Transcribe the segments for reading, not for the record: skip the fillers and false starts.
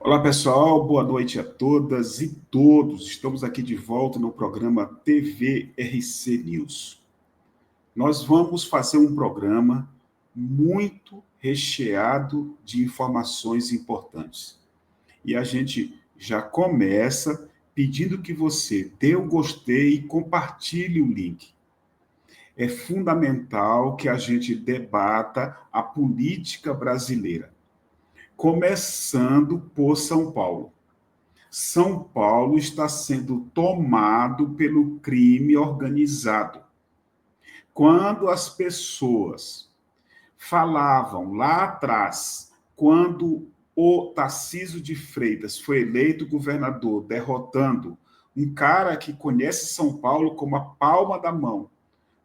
Olá, pessoal, boa noite a todas e todos. Estamos aqui de volta no programa TVRC News. Nós vamos fazer um programa muito recheado de informações importantes. E a gente já começa pedindo que você dê o gostei e compartilhe o link. É fundamental que a gente debata a política brasileira, começando por São Paulo. São Paulo está sendo tomado pelo crime organizado. Quando as pessoas falavam lá atrás, quando o Tarcísio de Freitas foi eleito governador, derrotando um cara que conhece São Paulo como a palma da mão,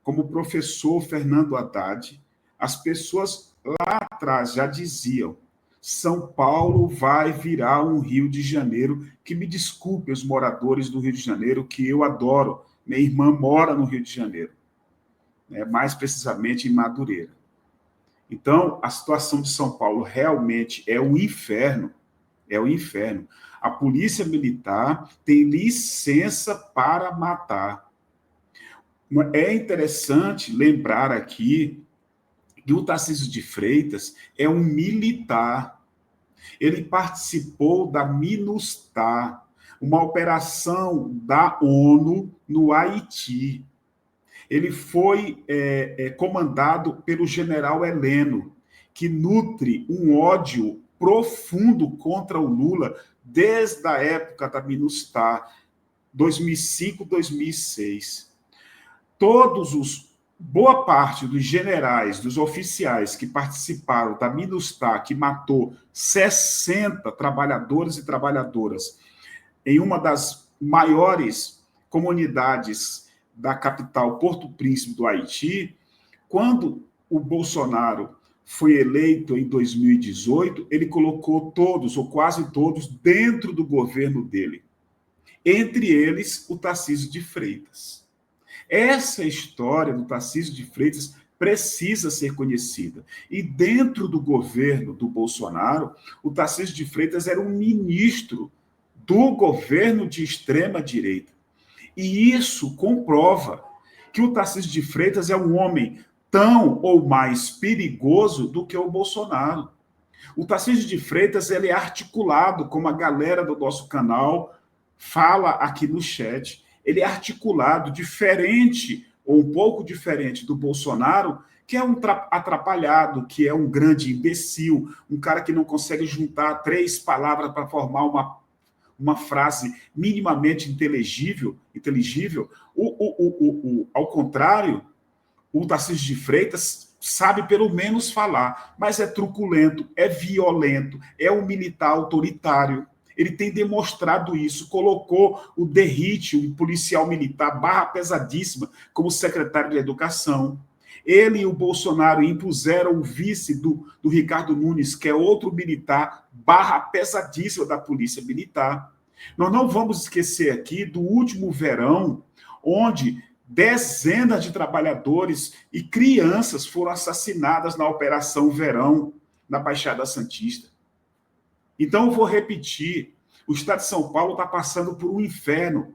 como o professor Fernando Haddad, as pessoas lá atrás já diziam: São Paulo vai virar um Rio de Janeiro, que me desculpe os moradores do Rio de Janeiro, que eu adoro. Minha irmã mora no Rio de Janeiro, mais precisamente em Madureira. Então, a situação de São Paulo realmente é um inferno, é o inferno. A polícia militar tem licença para matar. É interessante lembrar aqui que o Tarcísio de Freitas é um militar. Ele participou da MINUSTAH, uma operação da ONU no Haiti. Ele foi comandado pelo general Heleno, que nutre um ódio profundo contra o Lula desde a época da MINUSTAH, 2005, 2006. Boa parte dos generais, dos oficiais que participaram da MINUSTAH, que matou 60 trabalhadores e trabalhadoras em uma das maiores comunidades da capital, Porto Príncipe do Haiti, quando o Bolsonaro foi eleito em 2018, ele colocou todos, ou quase todos, dentro do governo dele. Entre eles, o Tarcísio de Freitas. Essa história do Tarcísio de Freitas precisa ser conhecida. E dentro do governo do Bolsonaro, o Tarcísio de Freitas era um ministro do governo de extrema-direita. E isso comprova que o Tarcísio de Freitas é um homem tão ou mais perigoso do que o Bolsonaro. O Tarcísio de Freitas ele é articulado, como a galera do nosso canal fala aqui no chat. Ele é articulado, diferente, ou um pouco diferente do Bolsonaro, que é um atrapalhado, que é um grande imbecil, um cara que não consegue juntar 3 palavras para formar uma frase minimamente inteligível. Ao contrário, o Tarcísio de Freitas sabe pelo menos falar, mas é truculento, é violento, é um militar autoritário. Ele tem demonstrado isso, colocou o Derrite, um policial militar, barra pesadíssima, como secretário de Educação. Ele e o Bolsonaro impuseram o vice do Ricardo Nunes, que é outro militar, barra pesadíssima da Polícia Militar. Nós não vamos esquecer aqui do último verão, onde dezenas de trabalhadores e crianças foram assassinadas na Operação Verão, na Baixada Santista. Então, eu vou repetir, o Estado de São Paulo está passando por um inferno.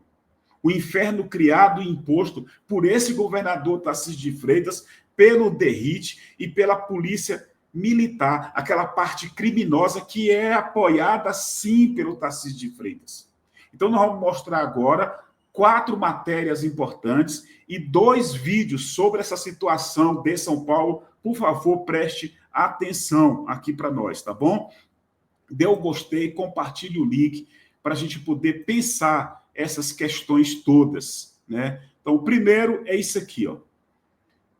O inferno criado e imposto por esse governador Tarcísio de Freitas, pelo Derrite e pela polícia militar, aquela parte criminosa que é apoiada, sim, pelo Tarcísio de Freitas. Então, nós vamos mostrar agora 4 matérias importantes e 2 vídeos sobre essa situação de São Paulo. Por favor, preste atenção aqui para nós, tá bom? Dê o gostei, compartilhe o link para a gente poder pensar essas questões todas, né? Então, o primeiro é isso aqui, ó.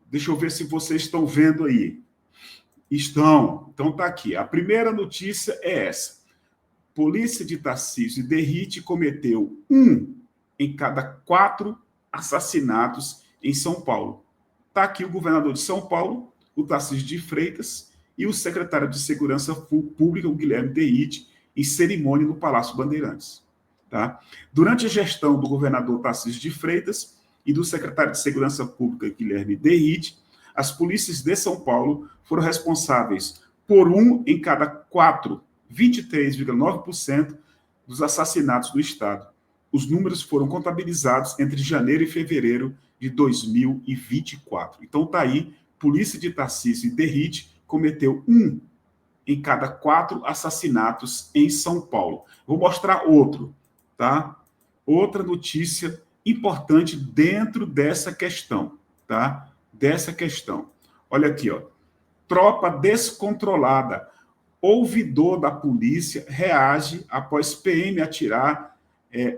Deixa eu ver se vocês estão vendo aí. Estão. Então, tá aqui. A primeira notícia é essa. Polícia de Tarcísio e Derrite cometeu 1 em cada 4 assassinatos em São Paulo. Tá aqui o governador de São Paulo, o Tarcísio de Freitas, e o secretário de Segurança Pública, o Guilherme Derrite, em cerimônia no Palácio Bandeirantes. Tá? Durante a gestão do governador Tarcísio de Freitas e do secretário de Segurança Pública, Guilherme Derrite, as polícias de São Paulo foram responsáveis por 1 em cada 4 23,9% dos assassinatos do Estado. Os números foram contabilizados entre janeiro e fevereiro de 2024. Então está aí, Polícia de Tarcísio e Derrite cometeu 1 em cada 4 assassinatos em São Paulo. Vou mostrar outro, tá? Outra notícia importante dentro dessa questão, tá? Dessa questão. Olha aqui, ó. Tropa descontrolada. Ouvidor da polícia reage após PM atirar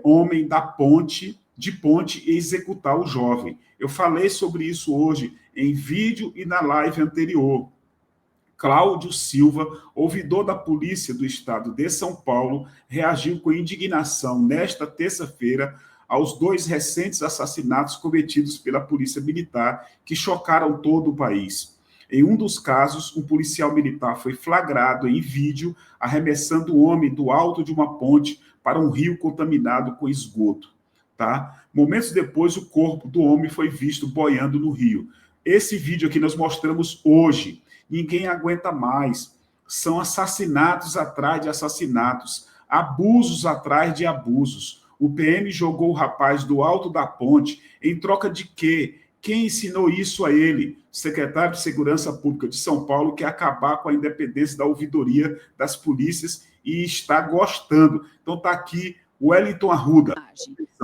homem de ponte e executar o jovem. Eu falei sobre isso hoje em vídeo e na live anterior. Cláudio Silva, ouvidor da Polícia do Estado de São Paulo, reagiu com indignação nesta terça-feira aos 2 recentes assassinatos cometidos pela Polícia Militar, que chocaram todo o país. Em um dos casos, um policial militar foi flagrado em vídeo arremessando o homem do alto de uma ponte para um rio contaminado com esgoto. Tá? Momentos depois, o corpo do homem foi visto boiando no rio. Esse vídeo aqui nós mostramos hoje. Ninguém aguenta mais. São assassinatos atrás de assassinatos, abusos atrás de abusos. O PM jogou o rapaz do alto da ponte em troca de quê? Quem ensinou isso a ele? O secretário de Segurança Pública de São Paulo quer acabar com a independência da ouvidoria das polícias e está gostando. Então está aqui o Wellington Arruda.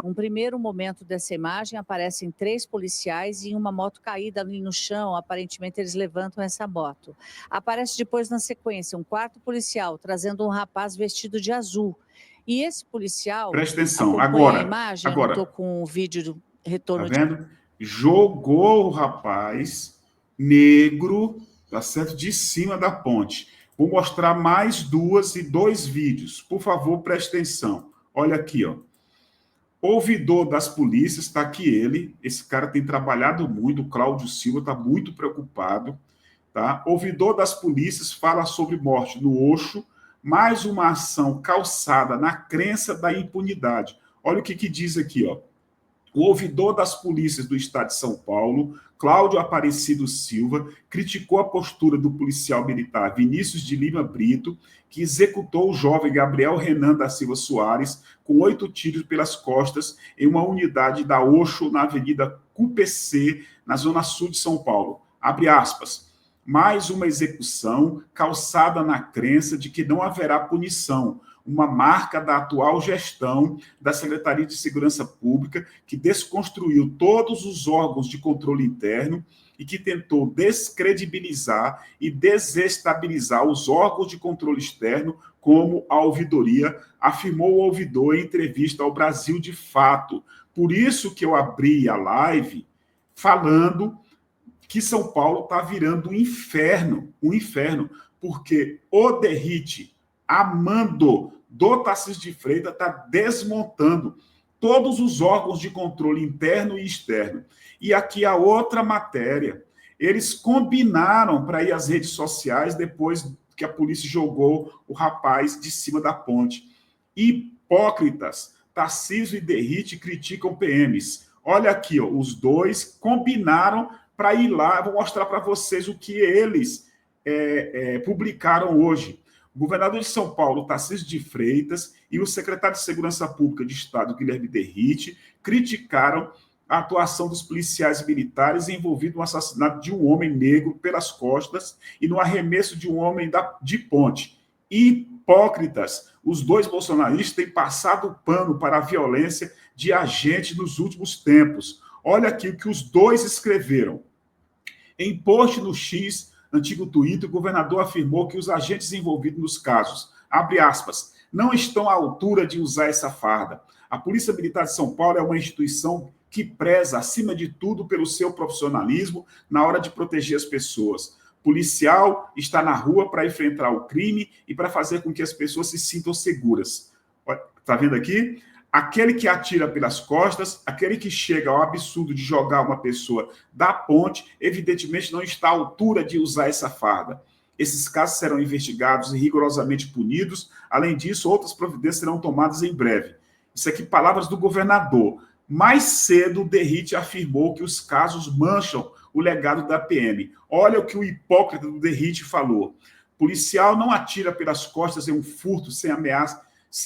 Um primeiro momento dessa imagem, aparecem 3 policiais em uma moto caída ali no chão, aparentemente eles levantam essa moto. Aparece depois na sequência um 4º policial trazendo um rapaz vestido de azul. E esse policial... Presta atenção, agora... a imagem, eu estou com o vídeo do retorno... Tá vendo? Jogou o rapaz negro, tá certo? De cima da ponte. Vou mostrar mais 2 vídeos. Por favor, preste atenção. Olha aqui, ó. Ouvidor das polícias, está aqui ele. Esse cara tem trabalhado muito, o Cláudio Silva está muito preocupado. Tá? Ouvidor das polícias fala sobre morte no Oxo, mais uma ação calçada na crença da impunidade. Olha o que diz aqui, ó. O ouvidor das polícias do Estado de São Paulo, Cláudio Aparecido Silva, criticou a postura do policial militar Vinícius de Lima Brito, que executou o jovem Gabriel Renan da Silva Soares com 8 tiros pelas costas em uma unidade da Oxo, na Avenida CUPC, na Zona Sul de São Paulo. Abre aspas. Mais uma execução calçada na crença de que não haverá punição, uma marca da atual gestão da Secretaria de Segurança Pública, que desconstruiu todos os órgãos de controle interno e que tentou descredibilizar e desestabilizar os órgãos de controle externo, como a ouvidoria, afirmou o ouvidor em entrevista ao Brasil de Fato. Por isso que eu abri a live falando que São Paulo está virando um inferno, porque o Derrite, amando do Tarcísio de Freitas, está desmontando todos os órgãos de controle interno e externo. E aqui a outra matéria. Eles combinaram para ir às redes sociais depois que a polícia jogou o rapaz de cima da ponte. Hipócritas. Tarcísio e Derrite criticam PMs. Olha aqui, ó, os 2 combinaram para ir lá. Vou mostrar para vocês o que eles publicaram hoje. O governador de São Paulo, Tarcísio de Freitas, e o secretário de Segurança Pública de Estado, Guilherme Derrite, criticaram a atuação dos policiais militares envolvidos no assassinato de um homem negro pelas costas e no arremesso de um homem de ponte. Hipócritas. Os 2 bolsonaristas têm passado o pano para a violência de agentes nos últimos tempos. Olha aqui o que os 2 escreveram. Em post no X, antigo Twitter, o governador afirmou que os agentes envolvidos nos casos, abre aspas, não estão à altura de usar essa farda. A Polícia Militar de São Paulo é uma instituição que preza, acima de tudo, pelo seu profissionalismo na hora de proteger as pessoas. Policial está na rua para enfrentar o crime e para fazer com que as pessoas se sintam seguras. Está vendo aqui? Aquele que atira pelas costas, aquele que chega ao absurdo de jogar uma pessoa da ponte, evidentemente não está à altura de usar essa farda. Esses casos serão investigados e rigorosamente punidos. Além disso, outras providências serão tomadas em breve. Isso aqui, palavras do governador. Mais cedo, o Derrite afirmou que os casos mancham o legado da PM. Olha o que o hipócrita do Derrite falou. Policial não atira pelas costas em um furto sem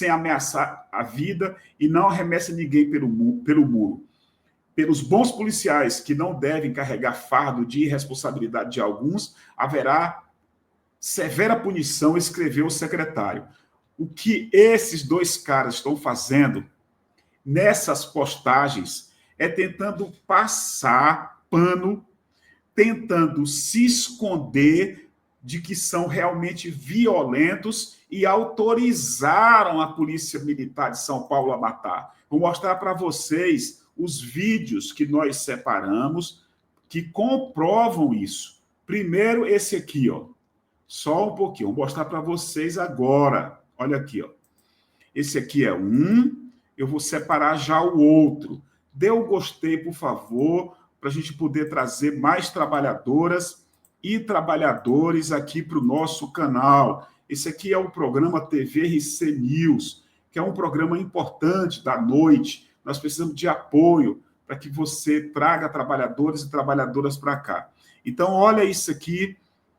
ameaçar a vida e não arremessa ninguém pelo muro. Pelos bons policiais que não devem carregar fardo de irresponsabilidade de alguns, haverá severa punição, escreveu o secretário. O que esses dois caras estão fazendo nessas postagens é tentando passar pano, tentando se esconder de que são realmente violentos e autorizaram a Polícia Militar de São Paulo a matar. Vou mostrar para vocês os vídeos que nós separamos que comprovam isso. Primeiro, esse aqui, ó. Só um pouquinho, vou mostrar para vocês agora. Olha aqui, ó. Esse aqui é um, eu vou separar já o outro. Dê um gostei, por favor, para a gente poder trazer mais trabalhadoras e trabalhadores aqui para o nosso canal. Esse aqui é o programa TVRC News, que é um programa importante da noite. Nós precisamos de apoio para que você traga trabalhadores e trabalhadoras para cá. Então, olha isso aqui,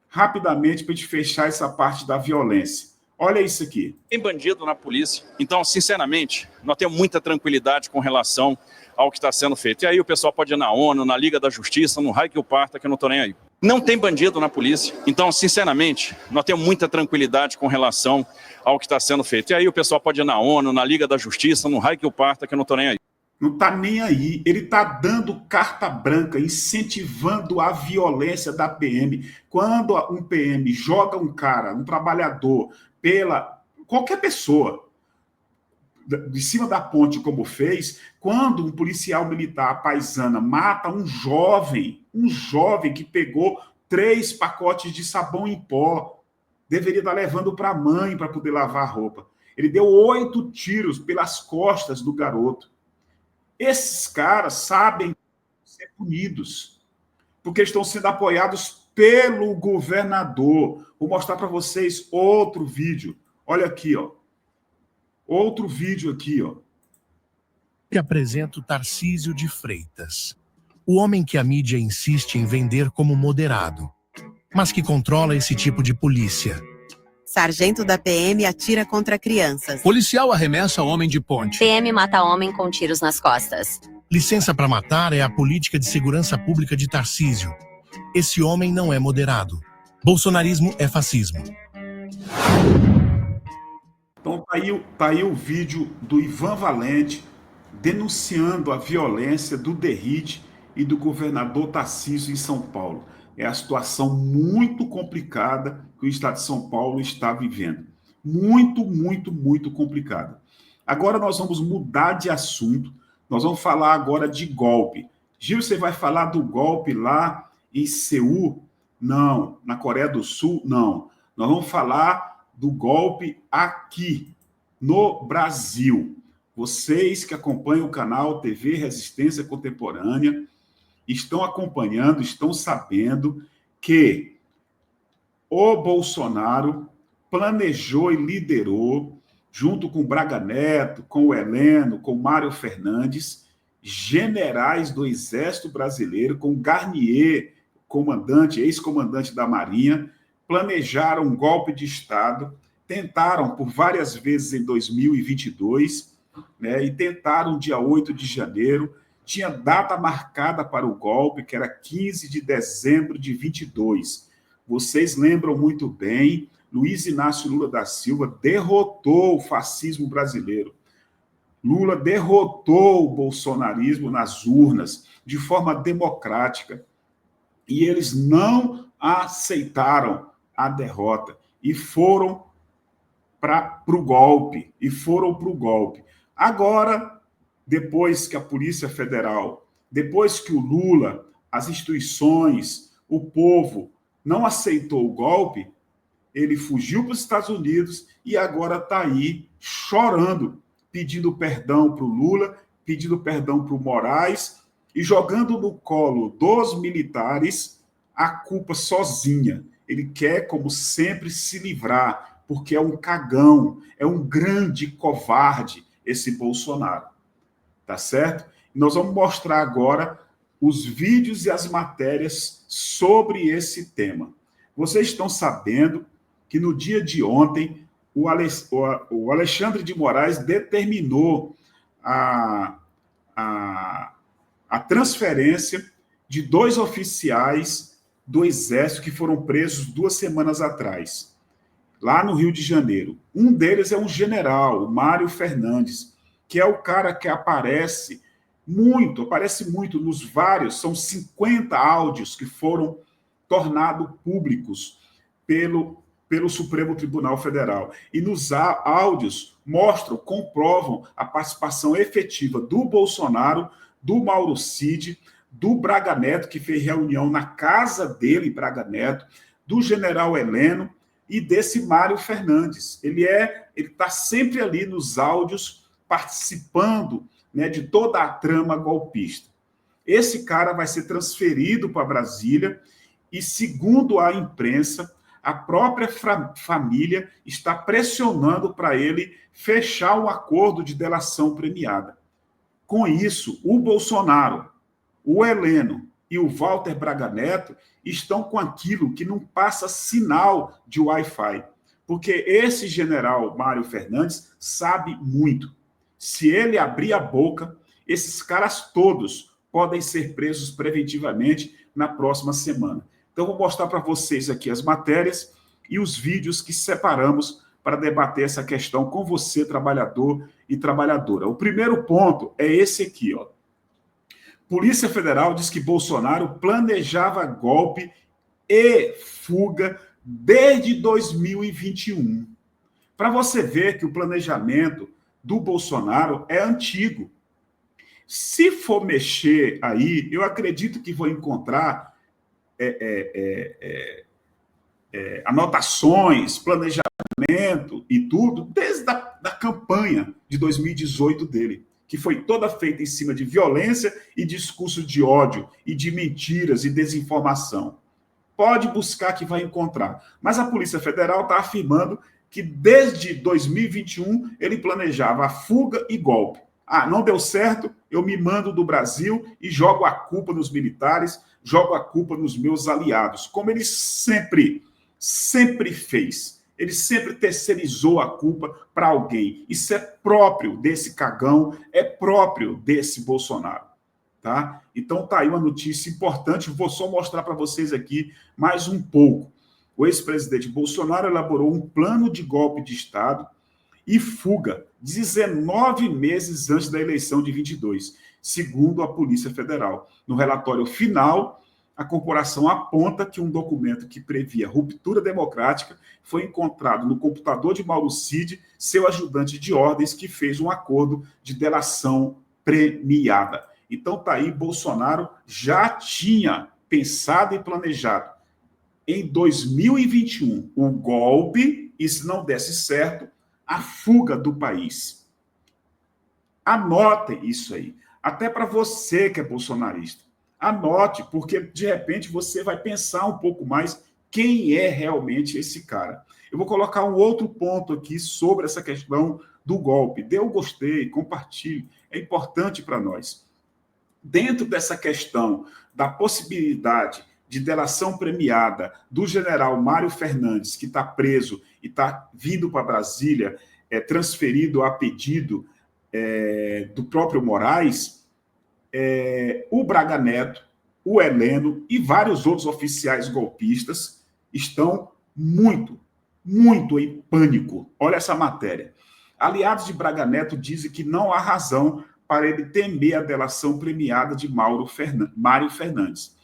rapidamente, para a gente fechar essa parte da violência. Olha isso aqui. Tem bandido na polícia. Então, sinceramente, nós temos muita tranquilidade com relação ao que está sendo feito. E aí o pessoal pode ir na ONU, na Liga da Justiça, no raio que o parta, que eu não estou nem aí. Não tem bandido na polícia. Então, sinceramente, nós temos muita tranquilidade com relação ao que está sendo feito. E aí o pessoal pode ir na ONU, na Liga da Justiça, no raio que o parta, que eu não estou nem aí. Não está nem aí. Ele está dando carta branca, incentivando a violência da PM. Quando um PM joga um cara, um trabalhador, qualquer pessoa, de cima da ponte, como fez, quando um policial militar paisana mata um jovem que pegou 3 pacotes de sabão em pó, deveria estar levando para a mãe para poder lavar a roupa. Ele deu 8 tiros pelas costas do garoto. Esses caras sabem ser punidos, porque estão sendo apoiados pelo governador. Vou mostrar para vocês outro vídeo. Olha aqui, ó. Outro vídeo aqui, ó. E apresento Tarcísio de Freitas, o homem que a mídia insiste em vender como moderado, mas que controla esse tipo de polícia. Sargento da PM atira contra crianças. Policial arremessa homem de ponte. PM mata homem com tiros nas costas. Licença para matar é a política de segurança pública de Tarcísio. Esse homem não é moderado. Bolsonarismo é fascismo. Então tá aí o vídeo do Ivan Valente denunciando a violência do DERIT e do governador Tarcísio em São Paulo. É a situação muito complicada que o estado de São Paulo está vivendo. Muito, muito, muito complicada. Agora nós vamos mudar de assunto. Nós vamos falar agora de golpe. Gil, você vai falar do golpe lá em Seul? Não. Na Coreia do Sul? Não. Nós vamos falar do golpe aqui, no Brasil. Vocês que acompanham o canal TV Resistência Contemporânea estão acompanhando, estão sabendo que o Bolsonaro planejou e liderou, junto com o Braga Neto, com o Heleno, com o Mário Fernandes, generais do Exército Brasileiro, com Garnier, ex-comandante da Marinha, planejaram um golpe de Estado, tentaram por várias vezes em 2022, né, e tentaram dia 8 de janeiro, tinha data marcada para o golpe, que era 15 de dezembro de 22. Vocês lembram muito bem, Luiz Inácio Lula da Silva derrotou o fascismo brasileiro. Lula derrotou o bolsonarismo nas urnas, de forma democrática. E eles não aceitaram a derrota e foram para o golpe. Agora, depois que a Polícia Federal, depois que o Lula, as instituições, o povo não aceitou o golpe, ele fugiu para os Estados Unidos e agora está aí chorando, pedindo perdão para o Lula, pedindo perdão para o Moraes e jogando no colo dos militares a culpa sozinha. Ele quer, como sempre, se livrar, porque é um cagão, é um grande covarde esse Bolsonaro. Tá certo? Nós vamos mostrar agora os vídeos e as matérias sobre esse tema. Vocês estão sabendo que no dia de ontem o Alexandre de Moraes determinou a transferência de 2 oficiais do Exército que foram presos 2 semanas atrás, lá no Rio de Janeiro. Um deles é um general, o Mário Fernandes, que é o cara que aparece muito nos vários, são 50 áudios que foram tornados públicos pelo Supremo Tribunal Federal. E nos áudios comprovam a participação efetiva do Bolsonaro, do Mauro Cid, do Braga Neto, que fez reunião na casa dele, Braga Neto, do general Heleno e desse Mário Fernandes. Ele está sempre ali nos áudios, participando, né, de toda a trama golpista. Esse cara vai ser transferido para Brasília e, segundo a imprensa, a própria família está pressionando para ele fechar um acordo de delação premiada. Com isso, o Bolsonaro, o Heleno e o Walter Braga Neto estão com aquilo que não passa sinal de Wi-Fi, porque esse general Mário Fernandes sabe muito. Se ele abrir a boca, esses caras todos podem ser presos preventivamente na próxima semana. Então, vou mostrar para vocês aqui as matérias e os vídeos que separamos para debater essa questão com você, trabalhador e trabalhadora. O primeiro ponto é esse aqui, ó. Polícia Federal diz que Bolsonaro planejava golpe e fuga desde 2021. Para você ver que o planejamento do Bolsonaro é antigo. Se for mexer aí, eu acredito que vou encontrar anotações, planejamento e tudo, desde a campanha de 2018 dele, que foi toda feita em cima de violência e discurso de ódio, e de mentiras e desinformação. Pode buscar que vai encontrar. Mas a Polícia Federal está afirmando que desde 2021 ele planejava a fuga e golpe. Ah, não deu certo, eu me mando do Brasil e jogo a culpa nos militares, jogo a culpa nos meus aliados, como ele sempre fez. Ele sempre terceirizou a culpa para alguém. Isso é próprio desse cagão, é próprio desse Bolsonaro. Tá? Então tá aí uma notícia importante, vou só mostrar para vocês aqui mais um pouco. O ex-presidente Bolsonaro elaborou um plano de golpe de Estado e fuga 19 meses antes da eleição de 22, segundo a Polícia Federal. No relatório final, a corporação aponta que um documento que previa ruptura democrática foi encontrado no computador de Mauro Cid, seu ajudante de ordens, que fez um acordo de delação premiada. Então tá aí, Bolsonaro já tinha pensado e planejado em 2021 o golpe, e se não desse certo, a fuga do país. Anotem isso aí, até para você que é bolsonarista. Anote, porque de repente você vai pensar um pouco mais quem é realmente esse cara. Eu vou colocar um outro ponto aqui sobre essa questão do golpe. Dê o gostei, compartilhe, é importante para nós. Dentro dessa questão da possibilidade de delação premiada do general Mário Fernandes, que está preso e está vindo para Brasília, transferido a pedido do próprio Moraes, o Braga Neto, o Heleno e vários outros oficiais golpistas estão muito em pânico. Olha essa matéria. Aliados de Braga Neto dizem que não há razão para ele temer a delação premiada de Mário Fernandes.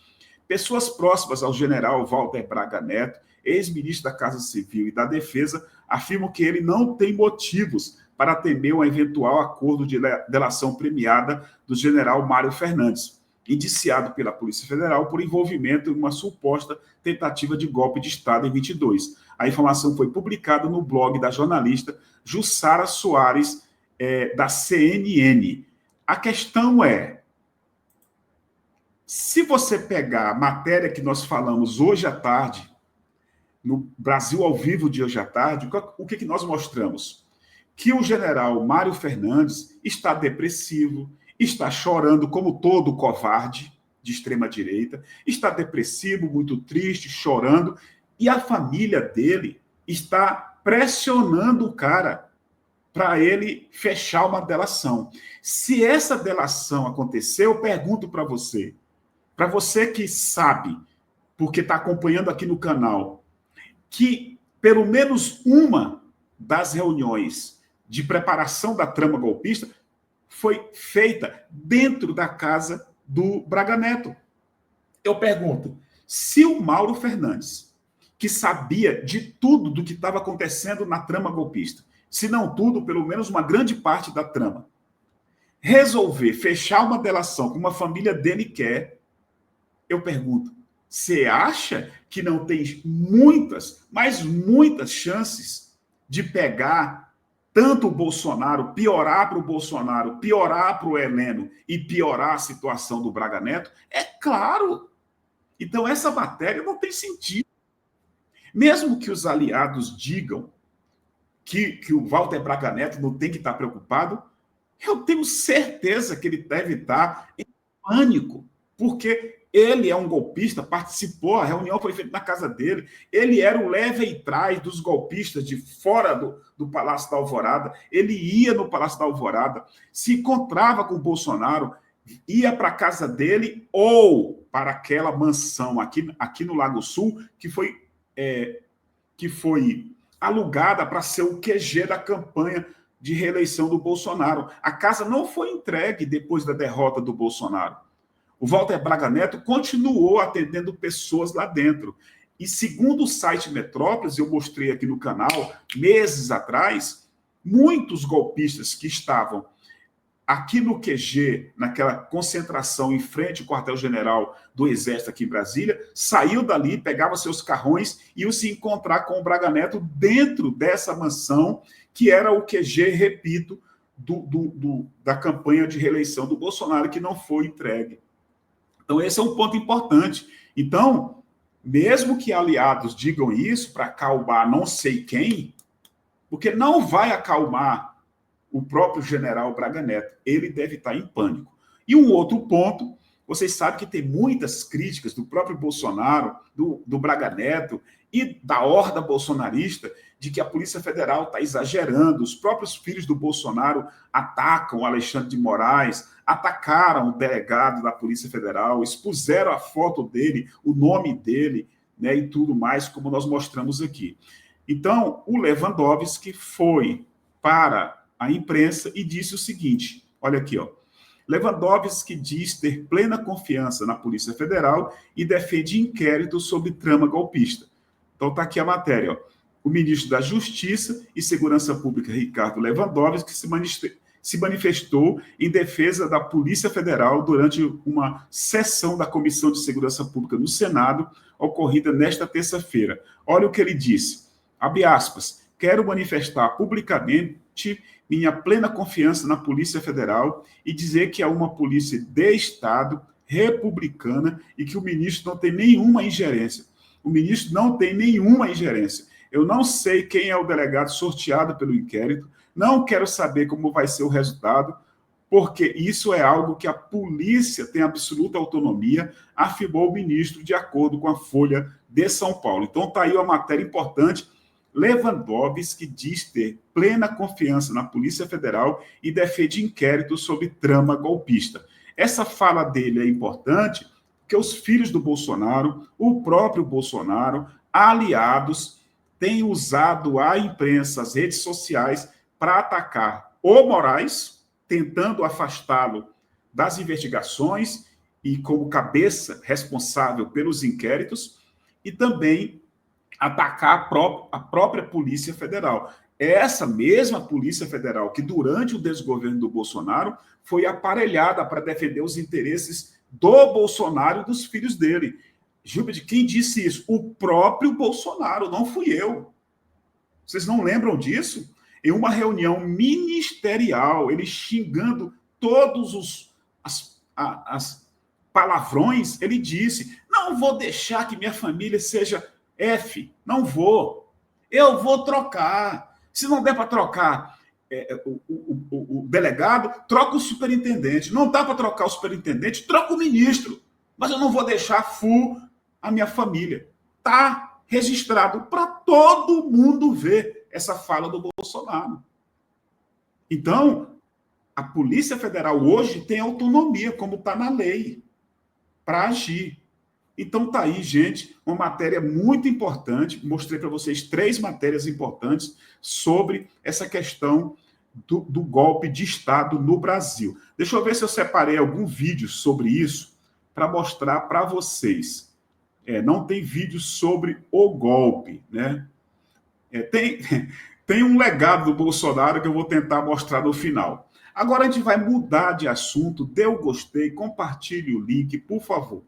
Pessoas próximas ao general Walter Braga Neto, ex-ministro da Casa Civil e da Defesa, afirmam que ele não tem motivos para temer um eventual acordo de delação premiada do general Mário Fernandes, indiciado pela Polícia Federal por envolvimento em uma suposta tentativa de golpe de Estado em 22. A informação foi publicada no blog da jornalista Jussara Soares, da CNN. A questão é, se você pegar a matéria que nós falamos hoje à tarde, no Brasil ao Vivo de hoje à tarde, o que nós mostramos? Que o general Mário Fernandes está depressivo, está chorando como todo covarde de extrema-direita, está depressivo, muito triste, chorando, e a família dele está pressionando o cara para ele fechar uma delação. Se essa delação acontecer, eu pergunto para você que sabe, porque está acompanhando aqui no canal, que pelo menos uma das reuniões de preparação da trama golpista foi feita dentro da casa do Braga Neto. Eu pergunto, se o Mauro Fernandes, que sabia de tudo do que estava acontecendo na trama golpista, se não tudo, pelo menos uma grande parte da trama, resolver fechar uma delação que uma família dele quer, eu pergunto, você acha que não tem muitas, mas muitas chances de pegar tanto o Bolsonaro, piorar para o Bolsonaro, piorar para o Heleno e piorar a situação do Braga Neto? É claro. Então, essa matéria não tem sentido. Mesmo que os aliados digam que o Walter Braga Neto não tem que estar preocupado, eu tenho certeza que ele deve estar em pânico, porque ele é um golpista, participou, a reunião foi feita na casa dele, ele era o leva e traz dos golpistas de fora do Palácio da Alvorada, ele ia no Palácio da Alvorada, se encontrava com o Bolsonaro, ia para a casa dele ou para aquela mansão aqui no Lago Sul, que foi alugada para ser o QG da campanha de reeleição do Bolsonaro. A casa não foi entregue depois da derrota do Bolsonaro. O Walter Braga Neto continuou atendendo pessoas lá dentro. E segundo o site Metrópolis, eu mostrei aqui no canal, meses atrás, muitos golpistas que estavam aqui no QG, naquela concentração em frente ao quartel-general do Exército aqui em Brasília, saiu dali, pegava seus carrões e iam se encontrar com o Braga Neto dentro dessa mansão, que era o QG, repito, da campanha de reeleição do Bolsonaro, que não foi entregue. Então, esse é um ponto importante. Então, mesmo que aliados digam isso para acalmar não sei quem, porque não vai acalmar o próprio general Braga Neto, ele deve estar em pânico. E um outro ponto, vocês sabem que tem muitas críticas do próprio Bolsonaro, do Braga Neto e da horda bolsonarista, de que a Polícia Federal está exagerando, os próprios filhos do Bolsonaro atacam o Alexandre de Moraes, atacaram o delegado da Polícia Federal, expuseram a foto dele, o nome dele, né, e tudo mais, como nós mostramos aqui. Então, o Lewandowski foi para a imprensa e disse o seguinte, olha aqui, ó, Lewandowski diz ter plena confiança na Polícia Federal e defende inquérito sobre trama golpista. Então, está aqui a matéria, ó. O ministro da Justiça e Segurança Pública, Ricardo Lewandowski, se manifestou em defesa da Polícia Federal durante uma sessão da Comissão de Segurança Pública no Senado, ocorrida nesta terça-feira. Olha o que ele disse, abre aspas, quero manifestar publicamente minha plena confiança na Polícia Federal e dizer que é uma polícia de Estado, republicana, e que o ministro não tem nenhuma ingerência. O ministro não tem nenhuma ingerência. Eu não sei quem é o delegado sorteado pelo inquérito, não quero saber como vai ser o resultado, porque isso é algo que a polícia tem absoluta autonomia, afirmou o ministro, de acordo com a Folha de São Paulo. Então, está aí uma matéria importante. Lewandowski diz ter plena confiança na Polícia Federal e defende inquérito sobre trama golpista. Essa fala dele é importante porque os filhos do Bolsonaro, o próprio Bolsonaro, aliados, têm usado a imprensa, as redes sociais, para atacar o Moraes, tentando afastá-lo das investigações e como cabeça responsável pelos inquéritos, e também atacar a própria Polícia Federal. É essa mesma Polícia Federal que, durante o desgoverno do Bolsonaro, foi aparelhada para defender os interesses do Bolsonaro e dos filhos dele. Gilberto, quem disse isso? O próprio Bolsonaro, não fui eu. Vocês não lembram disso? Em uma reunião ministerial, ele xingando todos as palavrões, ele disse, não vou deixar que minha família seja F, não vou. Eu vou trocar. Se não der para trocar o delegado, troca o superintendente. Não dá para trocar o superintendente, troca o ministro. Mas eu não vou deixar a minha família. Tá. registrado para todo mundo ver essa fala do Bolsonaro. Então, a Polícia Federal hoje tem autonomia, como está na lei, para agir. Então tá aí, gente, uma matéria muito importante. Mostrei para vocês 3 matérias importantes sobre essa questão do golpe de Estado no Brasil. Deixa eu ver se eu separei algum vídeo sobre isso para mostrar para vocês. Não tem vídeo sobre o golpe, né? Tem um legado do Bolsonaro que eu vou tentar mostrar no final. Agora a gente vai mudar de assunto. Dê o gostei, compartilhe o link, por favor.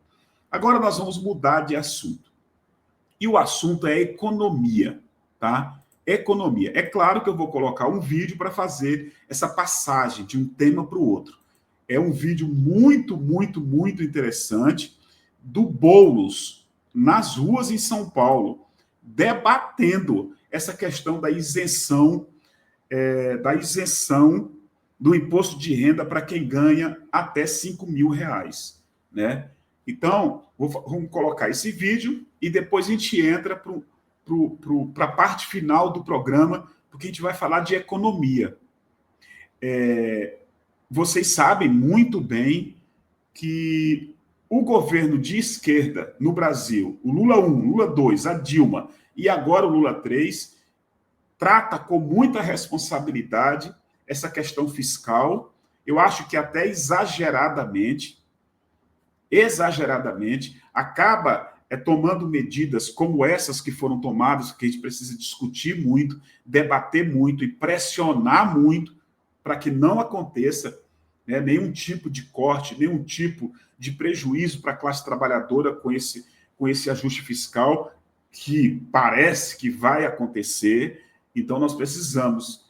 Agora nós vamos mudar de assunto. E o assunto é economia, tá? Economia. É claro que eu vou colocar um vídeo para fazer essa passagem de um tema para o outro. É um vídeo muito, muito, muito interessante do Boulos nas ruas em São Paulo, debatendo essa questão da isenção do imposto de renda para quem ganha até R$5.000, né? Então, vamos colocar esse vídeo e depois a gente entra para a parte final do programa, porque a gente vai falar de economia. Vocês sabem muito bem que o governo de esquerda no Brasil, o Lula 1, Lula 2, a Dilma e agora o Lula 3, trata com muita responsabilidade essa questão fiscal. Eu acho que até exageradamente, acaba tomando medidas como essas que foram tomadas, que a gente precisa discutir muito, debater muito e pressionar muito para que não aconteça, né, nenhum tipo de corte, nenhum tipo de prejuízo para a classe trabalhadora com esse ajuste fiscal que parece que vai acontecer. Então, nós precisamos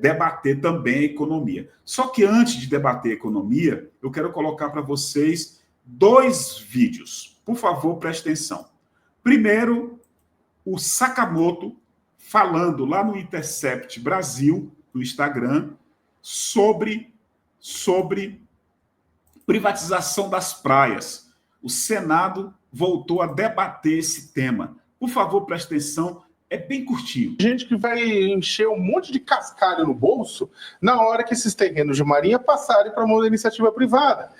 debater também a economia. Só que antes de debater a economia, eu quero colocar para vocês 2 vídeos. Por favor, preste atenção. Primeiro, o Sakamoto falando lá no Intercept Brasil, no Instagram, sobre privatização das praias. O Senado voltou a debater esse tema. Por favor, preste atenção. É bem curtinho. Gente que vai encher um monte de cascalho no bolso na hora que esses terrenos de marinha passarem para a mão da iniciativa privada.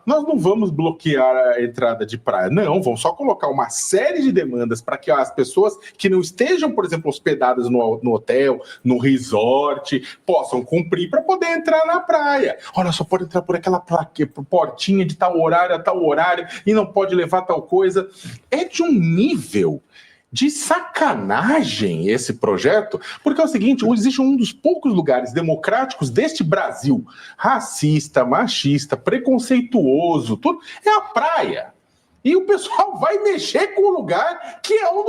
Nós não vamos bloquear a entrada de praia. Não, vamos só colocar uma série de demandas para que as pessoas que não estejam, por exemplo, hospedadas no hotel, no resort, possam cumprir para poder entrar na praia. Olha, só pode entrar por aquela portinha de tal horário a tal horário e não pode levar tal coisa. É de um nível de sacanagem esse projeto, porque é o seguinte, existe um dos poucos lugares democráticos deste Brasil, racista, machista, preconceituoso, tudo, é a praia. E o pessoal vai mexer com o lugar que é uma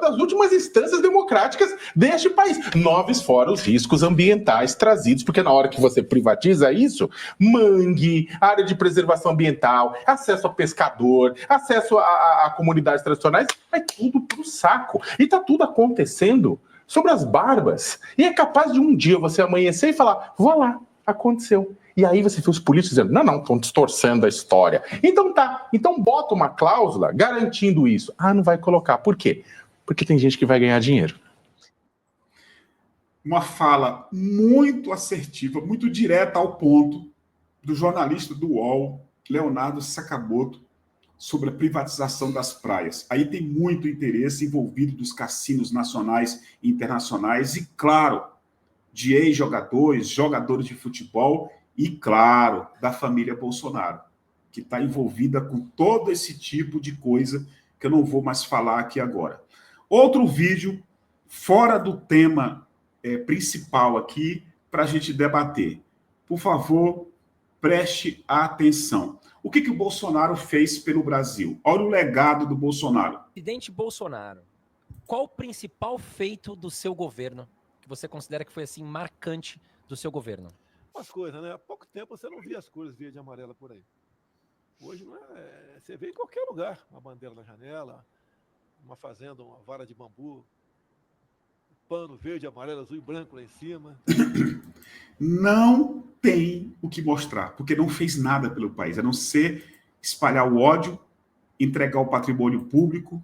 das últimas instâncias democráticas deste país. 9 fora os riscos ambientais trazidos, porque na hora que você privatiza isso, mangue, área de preservação ambiental, acesso a pescador, acesso a comunidades tradicionais, vai tudo pro saco. E tá tudo acontecendo sobre as barbas. E é capaz de um dia você amanhecer e falar, vou lá, aconteceu. E aí você vê os políticos dizendo, não, estão distorcendo a história. Então bota uma cláusula garantindo isso. Não vai colocar. Por quê? Porque tem gente que vai ganhar dinheiro. Uma fala muito assertiva, muito direta ao ponto, do jornalista do UOL, Leonardo Sakamoto, sobre a privatização das praias. Aí tem muito interesse envolvido dos cassinos nacionais e internacionais e, claro, de ex-jogadores, jogadores de futebol e, claro, da família Bolsonaro, que está envolvida com todo esse tipo de coisa que eu não vou mais falar aqui agora. Outro vídeo, fora do tema principal aqui, para a gente debater. Por favor, preste atenção. O que o Bolsonaro fez pelo Brasil? Olha o legado do Bolsonaro. Presidente Bolsonaro, qual o principal feito do seu governo que você considera que foi assim marcante do seu governo? Umas coisas, né? Há pouco tempo você não via as cores verde e amarela por aí. Hoje não é, você vê em qualquer lugar, uma bandeira na janela, uma fazenda, uma vara de bambu, pano verde, amarelo, azul e branco lá em cima. Não tem o que mostrar, porque não fez nada pelo país, a não ser espalhar o ódio, entregar o patrimônio público,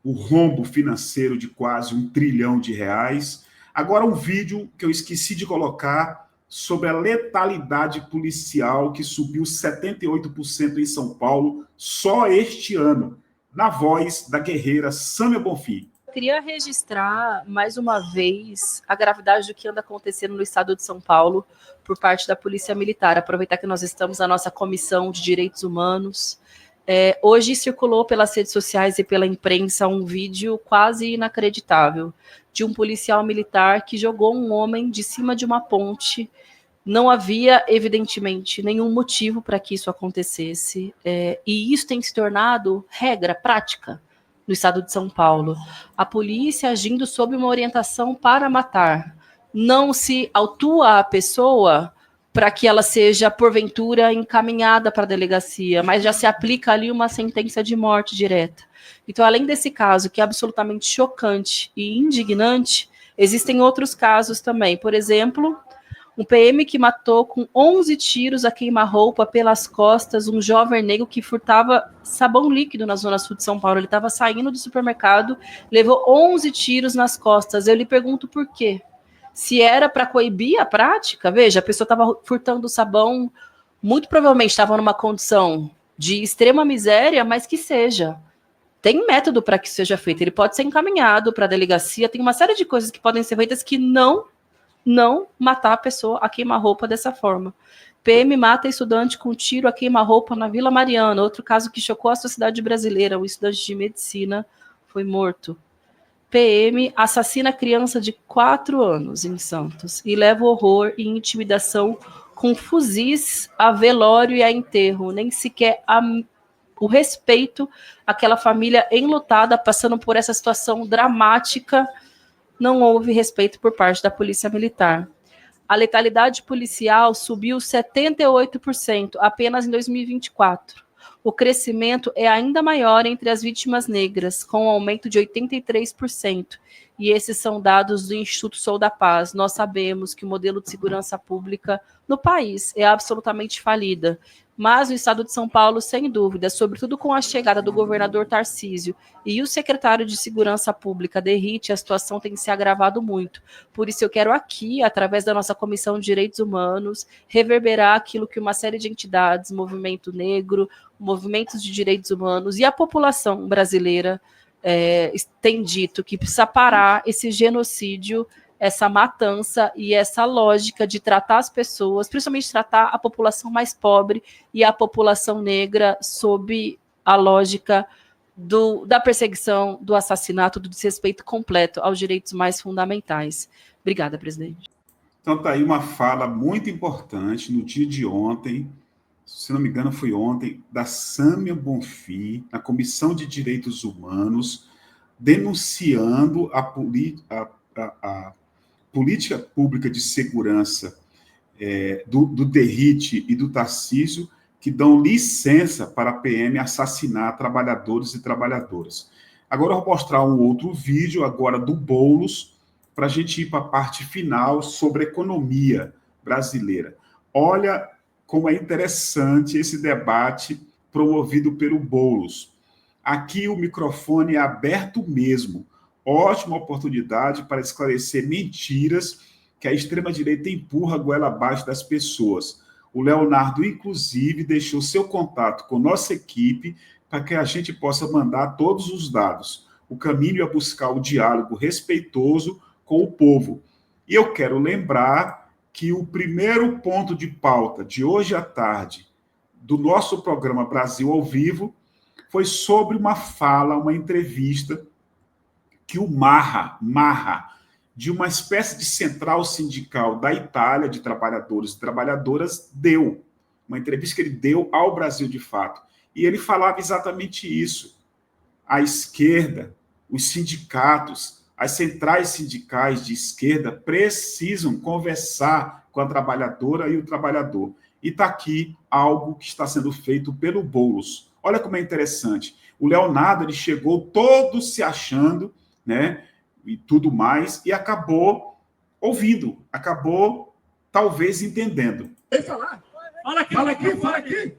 o rombo financeiro de quase R$1 trilhão. Agora um vídeo que eu esqueci de colocar sobre a letalidade policial que subiu 78% em São Paulo só este ano, na voz da guerreira Sâmia Bonfim. Eu queria registrar mais uma vez a gravidade do que anda acontecendo no estado de São Paulo por parte da Polícia Militar. Aproveitar que nós estamos na nossa Comissão de Direitos Humanos. Hoje circulou pelas redes sociais e pela imprensa um vídeo quase inacreditável de um policial militar que jogou um homem de cima de uma ponte. Não havia, evidentemente, nenhum motivo para que isso acontecesse. E isso tem se tornado regra, prática, no estado de São Paulo. A polícia agindo sob uma orientação para matar. Não se autua a pessoa para que ela seja, porventura, encaminhada para a delegacia, mas já se aplica ali uma sentença de morte direta. Então, além desse caso, que é absolutamente chocante e indignante, existem outros casos também. Por exemplo, um PM que matou com 11 tiros a queima-roupa pelas costas um jovem negro que furtava sabão líquido na zona sul de São Paulo. Ele estava saindo do supermercado, levou 11 tiros nas costas. Eu lhe pergunto por quê? Se era para coibir a prática, veja, a pessoa estava furtando sabão, muito provavelmente estava numa condição de extrema miséria, mas que seja. Tem método para que isso seja feito. Ele pode ser encaminhado para a delegacia, tem uma série de coisas que podem ser feitas que não matar a pessoa a queima-roupa dessa forma. PM mata estudante com tiro a queima-roupa na Vila Mariana. Outro caso que chocou a sociedade brasileira. Um estudante de medicina foi morto. PM assassina criança de 4 anos em Santos e leva horror e intimidação com fuzis a velório e a enterro. Nem sequer o respeito àquela família enlutada passando por essa situação dramática. Não houve respeito por parte da Polícia Militar. A letalidade policial subiu 78% apenas em 2024. O crescimento é ainda maior entre as vítimas negras, com um aumento de 83%. E esses são dados do Instituto Sou da Paz. Nós sabemos que o modelo de segurança pública no país é absolutamente falida. Mas o estado de São Paulo, sem dúvida, sobretudo com a chegada do governador Tarcísio e o secretário de Segurança Pública, Derrite, a situação tem se agravado muito. Por isso eu quero aqui, através da nossa Comissão de Direitos Humanos, reverberar aquilo que uma série de entidades, Movimento Negro, movimentos de direitos humanos e a população brasileira tem dito que precisa parar esse genocídio, essa matança e essa lógica de tratar as pessoas, principalmente tratar a população mais pobre e a população negra sob a lógica da perseguição, do assassinato, do desrespeito completo aos direitos mais fundamentais. Obrigada, presidente. Então está aí uma fala muito importante no dia de ontem, se não me engano foi ontem, da Sâmia Bonfim, na Comissão de Direitos Humanos, denunciando a política pública de segurança do Derrite e do Tarcísio, que dão licença para a PM assassinar trabalhadores e trabalhadoras. Agora eu vou mostrar um outro vídeo, agora do Boulos, para a gente ir para a parte final sobre a economia brasileira. Olha como é interessante esse debate promovido pelo Boulos. Aqui o microfone é aberto mesmo. Ótima oportunidade para esclarecer mentiras que a extrema-direita empurra a goela abaixo das pessoas. O Leonardo, inclusive, deixou seu contato com nossa equipe para que a gente possa mandar todos os dados. O caminho é buscar o diálogo respeitoso com o povo. E eu quero lembrar que o primeiro ponto de pauta de hoje à tarde do nosso programa Brasil ao Vivo foi sobre uma fala, uma entrevista que o Marra, de uma espécie de central sindical da Itália, de trabalhadores e trabalhadoras, deu. Uma entrevista que ele deu ao Brasil de Fato. E ele falava exatamente isso. A esquerda, os sindicatos, as centrais sindicais de esquerda precisam conversar com a trabalhadora e o trabalhador. E está aqui algo que está sendo feito pelo Boulos. Olha como é interessante. O Leonardo ele chegou todo se achando, né, e tudo mais, e acabou ouvindo, acabou talvez entendendo. Fala aqui.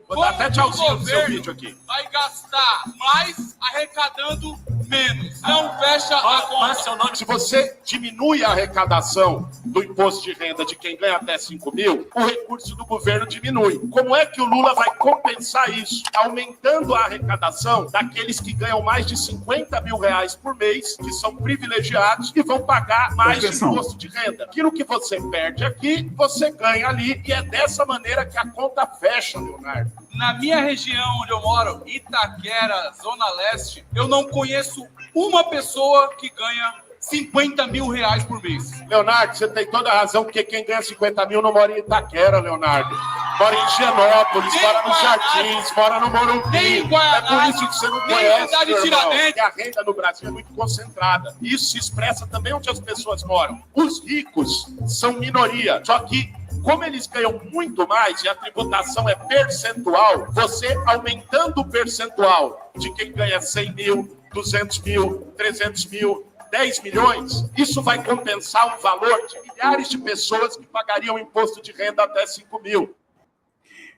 Vou dar até tchauzinho no seu governo vídeo aqui. vai gastar mais arrecadando menos. Não fecha a conta. Se você diminui a arrecadação do imposto de renda de quem ganha até 5 mil, o recurso do governo diminui. Como é que o Lula vai compensar isso? Aumentando a arrecadação daqueles que ganham mais de 50 mil reais por mês, que são privilegiados e vão pagar mais de imposto de renda. Aquilo que você perde aqui, você ganha ali, e é dessa maneira que a conta fecha, Leonardo. Na minha região onde eu moro, Itaquera, Zona Leste, eu não conheço uma pessoa que ganha 50 mil reais por mês. Leonardo, você tem toda a razão, porque quem ganha 50 mil não mora em Itaquera, Leonardo. Mora em Higienópolis, mora nos Jardins, mora no Morumbi. É por isso que você não conhece, meu irmão, que a renda no Brasil é muito concentrada. Isso se expressa também onde as pessoas moram. Os ricos são minoria, só que como eles ganham muito mais e a tributação é percentual, você aumentando o percentual de quem ganha 100 mil, 200 mil, 300 mil, 10 milhões, isso vai compensar o valor de milhares de pessoas que pagariam imposto de renda até 5 mil.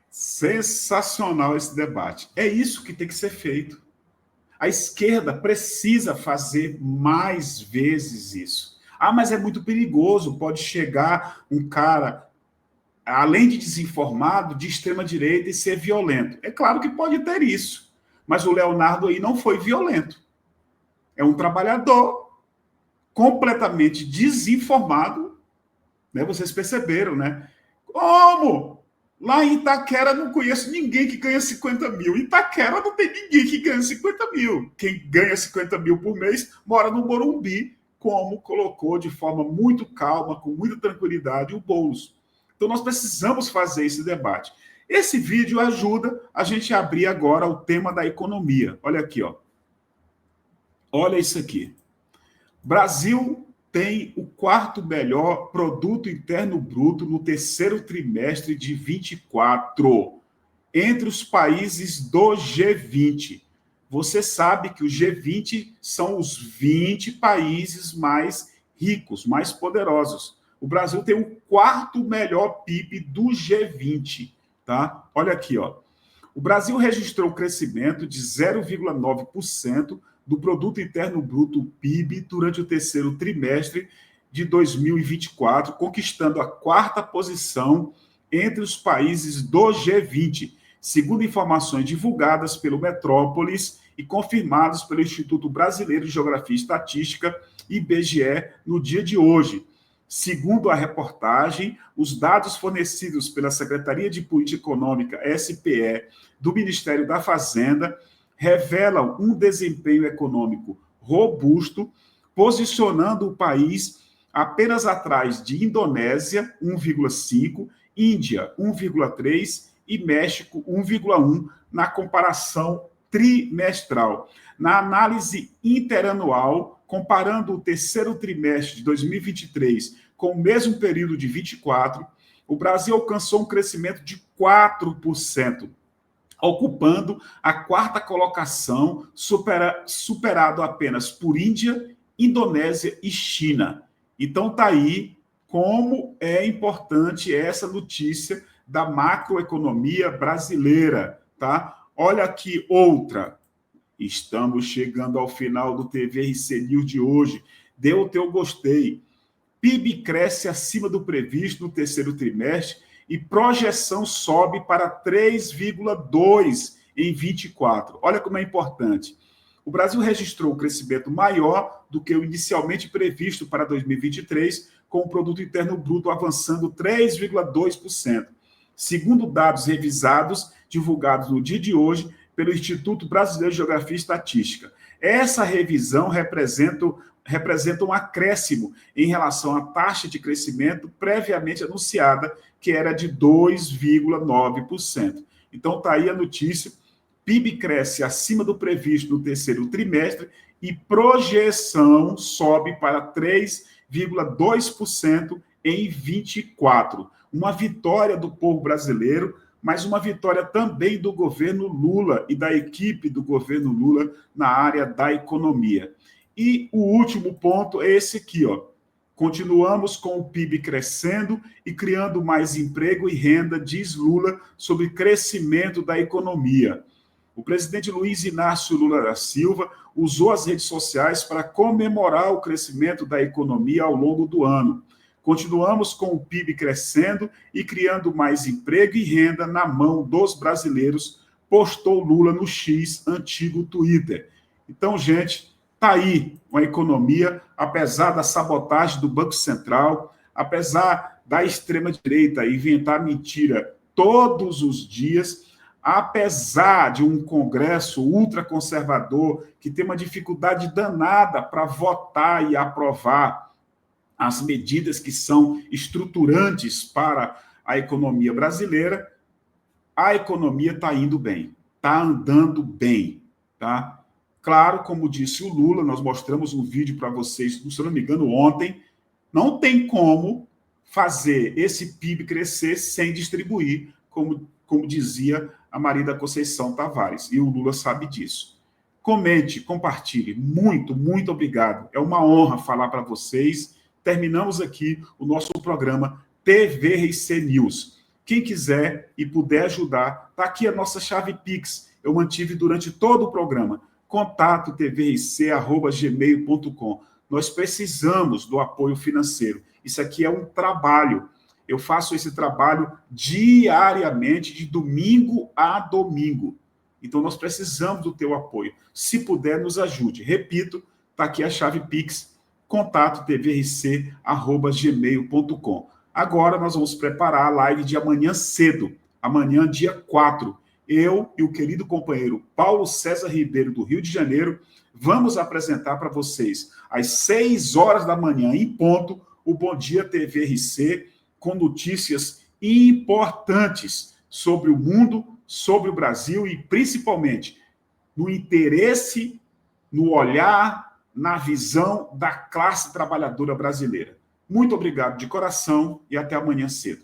Sensacional esse debate. É isso que tem que ser feito. A esquerda precisa fazer mais vezes isso. Ah, mas é muito perigoso, pode chegar um cara, além de desinformado, de extrema-direita e ser violento. É claro que pode ter isso, mas o Leonardo aí não foi violento. É um trabalhador completamente desinformado, né? Vocês perceberam, né? Como? Lá em Itaquera não conheço ninguém que ganha 50 mil. Em Itaquera não tem ninguém que ganha 50 mil. Quem ganha 50 mil por mês mora no Morumbi, como colocou de forma muito calma, com muita tranquilidade, o Boulos. Então nós precisamos fazer esse debate. Esse vídeo ajuda a gente a abrir agora o tema da economia. Olha aqui, ó. Olha isso aqui. Brasil tem o 4º melhor produto interno bruto no 3º trimestre de 24, entre os países do G20. Você sabe que o G20 são os 20 países mais ricos, mais poderosos. O Brasil tem o 4º melhor PIB do G20, tá? Olha aqui, ó. O Brasil registrou um crescimento de 0,9% do Produto Interno Bruto, PIB, durante o 3º trimestre de 2024, conquistando a 4ª posição entre os países do G20, segundo informações divulgadas pelo Metrópolis e confirmadas pelo Instituto Brasileiro de Geografia e Estatística, IBGE, no dia de hoje. Segundo a reportagem, os dados fornecidos pela Secretaria de Política Econômica, SPE, do Ministério da Fazenda, revelam um desempenho econômico robusto, posicionando o país apenas atrás de Indonésia, 1,5%, Índia, 1,3% e México, 1,1%, na comparação trimestral. Na análise interanual, comparando o 3º trimestre de 2023 com o mesmo período de 24, o Brasil alcançou um crescimento de 4%, ocupando a 4ª colocação, superado apenas por Índia, Indonésia e China. Então está aí como é importante essa notícia da macroeconomia brasileira, tá? Olha aqui outra. Estamos chegando ao final do TVRC News de hoje. Dê o teu gostei. PIB cresce acima do previsto no 3º trimestre e projeção sobe para 3,2% em 24. Olha como é importante. O Brasil registrou um crescimento maior do que o inicialmente previsto para 2023, com o Produto Interno Bruto avançando 3,2%. Segundo dados revisados, divulgados no dia de hoje, pelo Instituto Brasileiro de Geografia e Estatística. Essa revisão representa um acréscimo em relação à taxa de crescimento previamente anunciada, que era de 2,9%. Então, está aí a notícia. PIB cresce acima do previsto no 3º trimestre e projeção sobe para 3,2% em 24. Uma vitória do povo brasileiro, mas uma vitória também do governo Lula e da equipe do governo Lula na área da economia. E o último ponto é esse aqui, ó. Continuamos com o PIB crescendo e criando mais emprego e renda, diz Lula sobre crescimento da economia. O presidente Luiz Inácio Lula da Silva usou as redes sociais para comemorar o crescimento da economia ao longo do ano. Continuamos com o PIB crescendo e criando mais emprego e renda na mão dos brasileiros, postou Lula no X, antigo Twitter. Então, gente, está aí uma economia, apesar da sabotagem do Banco Central, apesar da extrema-direita inventar mentira todos os dias, apesar de um Congresso ultraconservador que tem uma dificuldade danada para votar e aprovar as medidas que são estruturantes para a economia brasileira, a economia está indo bem, está andando bem, tá? Claro, como disse o Lula, nós mostramos um vídeo para vocês, se não me engano, ontem, não tem como fazer esse PIB crescer sem distribuir, como dizia a Maria da Conceição Tavares, e o Lula sabe disso. Comente, compartilhe, muito, muito obrigado. É uma honra falar para vocês. Terminamos aqui o nosso programa TVRC News. Quem quiser e puder ajudar, está aqui a nossa chave Pix. Eu mantive durante todo o programa. Contato tvrc@gmail.com. Nós precisamos do apoio financeiro. Isso aqui é um trabalho. Eu faço esse trabalho diariamente, de domingo a domingo. Então, nós precisamos do teu apoio. Se puder, nos ajude. Repito, está aqui a chave Pix, contato tvrc@gmail.com. Agora, nós vamos preparar a live de amanhã cedo. Amanhã, dia 4. Eu e o querido companheiro Paulo César Ribeiro, do Rio de Janeiro, vamos apresentar para vocês, às 6 horas da manhã, em ponto, o Bom Dia TVRC, com notícias importantes sobre o mundo, sobre o Brasil e, principalmente, no interesse, no olhar, na visão da classe trabalhadora brasileira. Muito obrigado de coração e até amanhã cedo.